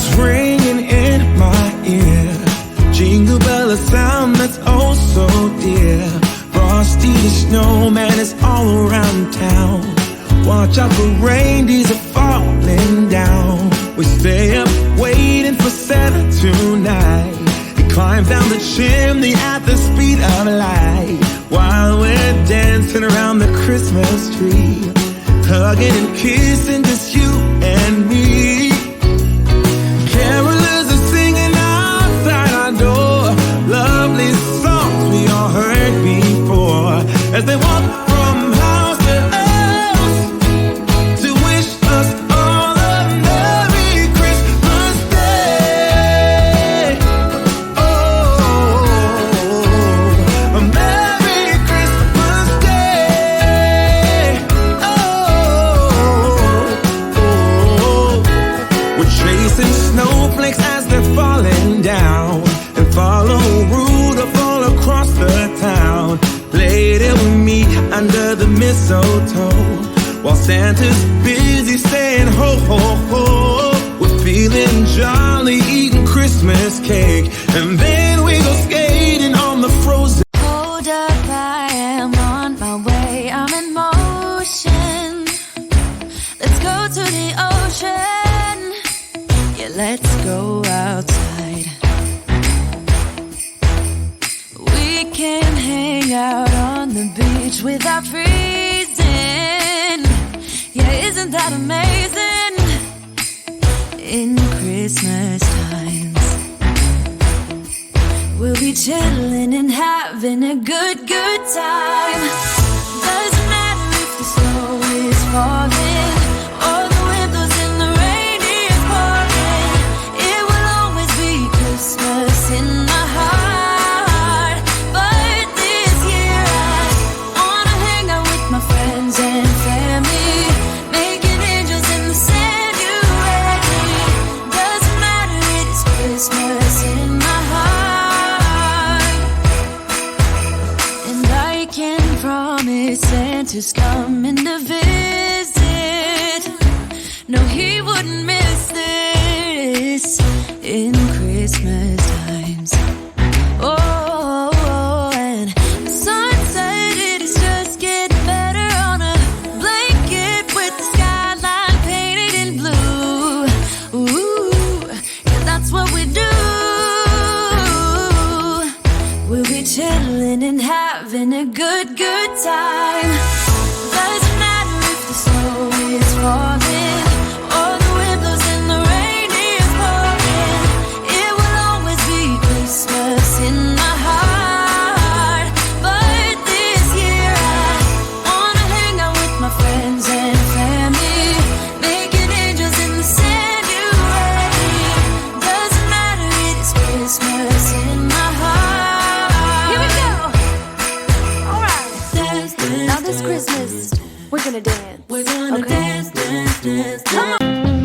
bells ringing in my ear. Jingle bell, a sound that's oh so dear. Frosty the snowman is all around town. Watch out for reindeers are falling down. We stay up waiting for Santa tonight. He climbs down the chimney at the speed of light, while we're dancing around the Christmas tree, hugging and kissing, just you and me. Carolers are singing outside our door, lovely songs we all heard before, as they walk from house to house to wish us all a Merry Christmas Day. Oh, a Merry Christmas Day. Oh, we're chasing snowflakes as they're falling down, and follow Rudolph all across the town. Later we meet under the mistletoe, while Santa's busy saying ho ho ho. We're feeling jolly, eating Christmas cake, and then we go skating on the frozen. Hold up, I am on my way, I'm in motion. Let's go to the ocean, yeah, let's go outside. We can hang out on the beach without freezing. Yeah, isn't that amazing? In Christmas times, we'll be chilling and having a good time. Doesn't matter if the snow is falling or the windows in the rain is pouring. It will always be Christmas in my heart. But this year I wanna hang out with my friends and family, making angels in the sand, you ready? Doesn't matter, it's Christmas in my heart. And I can promise Santa's coming to visit. No, he wouldn't miss this in Christmas times. Oh, and the sun said it is just getting better on a blanket with the skyline painted in blue. Ooh, yeah, that's what we do. We'll be chilling and having a good time. Doesn't matter if the snow is falling or the windows in the rain is pouring. It will always be Christmas in my heart. But this year I wanna hang out with my friends and family, making angels in the sand, you ready? Doesn't matter, it's Christmas in my heart. Here we go. All right. Dance, dance, now this Christmas, we're gonna dance. We're gonna dance, dance, dance. Come on.